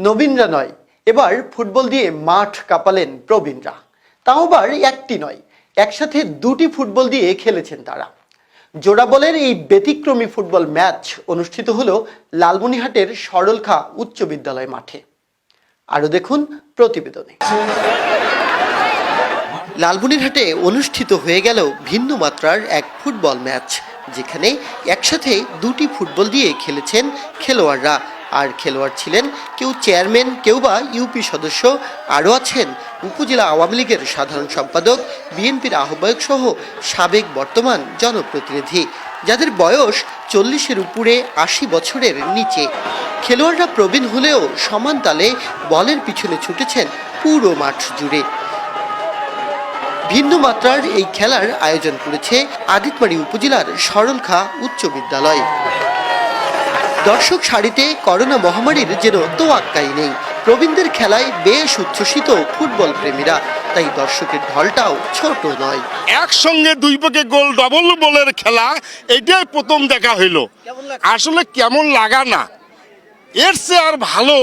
নবীনরা নয়, এবার ফুটবল দিয়ে মাঠ কাঁপালেন প্রবীণরা। তাও আবার একটি নয়, একসাথে দুটি ফুটবল দিয়ে খেলেছেন তারা। জোড়া বলের এই ব্যতিক্রমী ফুটবল ম্যাচ অনুষ্ঠিত হলো লালমনিরহাটের সরলখা উচ্চ বিদ্যালয় মাঠে। আরো দেখুন প্রতিবেদনে। লালমনিরহাটে অনুষ্ঠিত হয়ে গেল ভিন্ন মাত্রার এক ফুটবল ম্যাচ, যেখানে একসাথে দুটি ফুটবল দিয়ে খেলেছেন খেলোয়াড়রা। আর খেলোয়াড় ছিলেন কেউ চেয়ারম্যান, কেউ বা ইউপি সদস্য, আরও আছেন উপজেলা আওয়ামী লীগের সাধারণ সম্পাদক, বিএনপির আহ্বায়ক সহ সাবেক বর্তমান জনপ্রতিনিধি, যাদের বয়স 40-এর উপরে, 80 বছরের নিচে। খেলোয়াড়রা প্রবীণ হলেও সমান তালে বলের পিছনে ছুটেছেন পুরো মাঠ জুড়ে। ভিন্ন মাত্রার এই খেলার আয়োজন করেছে আদিতবাড়ি উপজেলার সরলখা উচ্চ বিদ্যালয়। দর্শক সারিতে করোনা মহামারীর যেন তোয়াক্কাই নেই। প্রবীণদের খেলায় বেশ উচ্ছ্বসিত ফুটবল প্রেমীরা, তাই দর্শকের ঢলটাও ছোট নয়। একসঙ্গে দুই পক্ষে গোল, ডবল বলের খেলা, এটাই প্রথম দেখা হইল। আসলে কেমন লাগা না, এর চেয়ে আর ভালো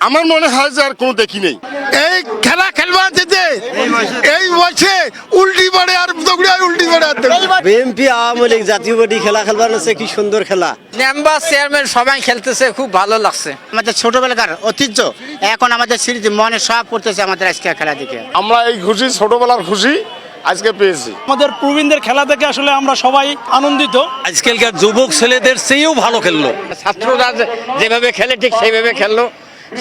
আমার মনে হয় যে আর কোনো দেখি নেই। এই খেলা খেলবা যেতে এই বয়সে উল্টি পড়ে আর দৌড়ে উল্টি পড়ে। বিএনপি আওয়ামী লীগ জাতীয় পার্টি খেলা খেলবার হচ্ছে কি সুন্দর খেলা। মেম্বার চেয়ারম্যান সবাই খেলতেছে, খুব ভালো লাগছে। আমাদের ছোটবেলাকার ঐতিহ্য এখন আমাদের স্মৃতি মনে সব পড়তেছে আমাদের আজকে খেলা দেখে। আমরা এই খুশি, ছোটবেলার খুশি আজকে পেয়েছি। আমাদের প্রবীণদের খেলা দেখে আসলে আমরা সবাই আনন্দিত। আজকালকার যুবক ছেলেদের চেয়েও ভালো খেললো। ছাত্ররা যেভাবে খেলে ঠিক সেইভাবে খেললো,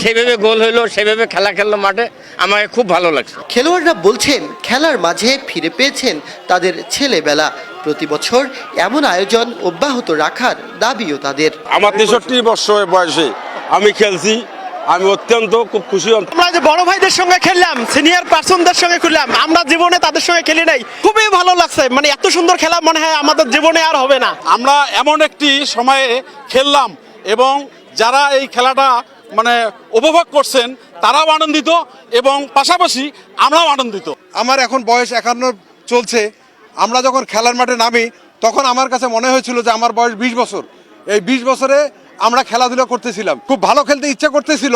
সেইভাবে গোল হইলো, সেইভাবে খেলা খেললো মাঠে। আমাকে খুব ভালো লাগছে। খেলোয়াড়রা বলছেন খেলার মাঝে ফিরে পেয়েছেন তাদের ছেলেবেলা। প্রতি বছর এমন আয়োজন অব্যাহত রাখার দাবিও তাদের। আমার 63 বছর বয়সে আমি খেলছি, আমি অত্যন্ত খুব খুশি। আমরা যে বড় ভাইদের সঙ্গে খেললাম, সিনিয়র পার্সনদের সঙ্গে খেললাম, আমরা জীবনে তাদের সঙ্গে খেলি নাই, খুবই ভালো লাগছে। মানে এত সুন্দর খেলা মনে হয় আমাদের জীবনে আর হবে না। আমরা এমন একটি সময়ে খেললাম এবং যারা এই খেলাটা উপভোগ করছেন তারাও আনন্দিত এবং পাশাপাশি আমরাও আনন্দিত। আমার এখন বয়স 51 চলছে। আমরা যখন খেলার মাঠে নামি তখন আমার কাছে মনে হয়েছিল যে আমার বয়স 20 বছর। এই 20 বছরে আমরা খেলাধুলা করতেছিলাম, খুব ভালো খেলতে ইচ্ছা করতেছিল।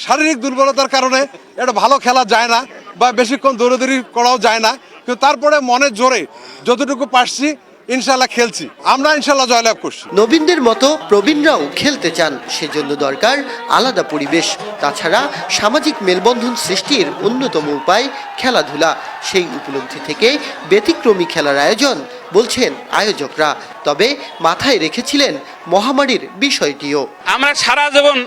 শারীরিক দুর্বলতার কারণে এটা ভালো খেলা যায় না বা বেশিক্ষণ দৌড়াদৌড়ি করাও যায় না, কিন্তু তারপরে মনের জোরে যতটুকু পারছি ইনশাল্লাহ খেলছি, আমরা ইনশাল্লাহ জয়লাভ করছি। নবীনদের মতো প্রবীণরাও খেলতে চান, সেজন্য দরকার আলাদা পরিবেশ। তাছাড়া সামাজিক মেলবন্ধন সৃষ্টির অন্যতম উপায় খেলাধুলা। সেই উপলব্ধি থেকে ব্যতিক্রমী খেলার আয়োজন বলছেন আয়োজকরা। তবে মাথায় রেখেছিলেন মহামারীর বিষয়টিও। আমরা সারা জীবন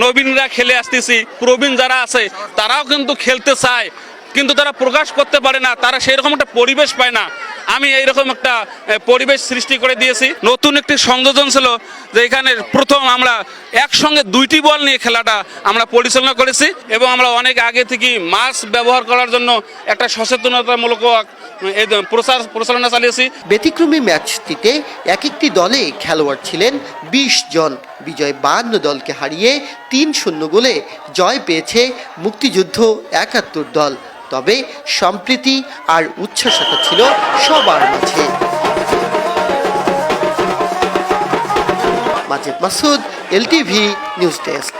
নবীনরা খেলে আসতেছি, প্রবীণ যারা আছে তারাও কিন্তু খেলতে চায়, কিন্তু তারা প্রকাশ করতে পারে না, তারা সেই রকম একটা পরিবেশ পায় না। আমি এইরকম একটা পরিবেশ সৃষ্টি করে দিয়েছি। নতুন একটি সংযোজন ছিল যে এখানে প্রথম আমরা একসঙ্গে দুইটি বল নিয়ে খেলাটা আমরা পরিচালনা করেছি এবং আমরা অনেক আগে থেকে মাস্ক ব্যবহার করার জন্য একটা সচেতনতামূলক প্রচারণা চালিয়েছি। ব্যতিক্রমী ম্যাচটিতে এক একটি দলে খেলোয়াড় ছিলেন 20 জন। বিজয় 52 দলকে হারিয়ে 3-0 গোলে জয় পেয়েছে মুক্তিযুদ্ধ 71 দল। তবে সম্প্রীতি আর উচ্ছ্বাসটা ছিল সবার মাঝে। Majed Masud, LTV news desk.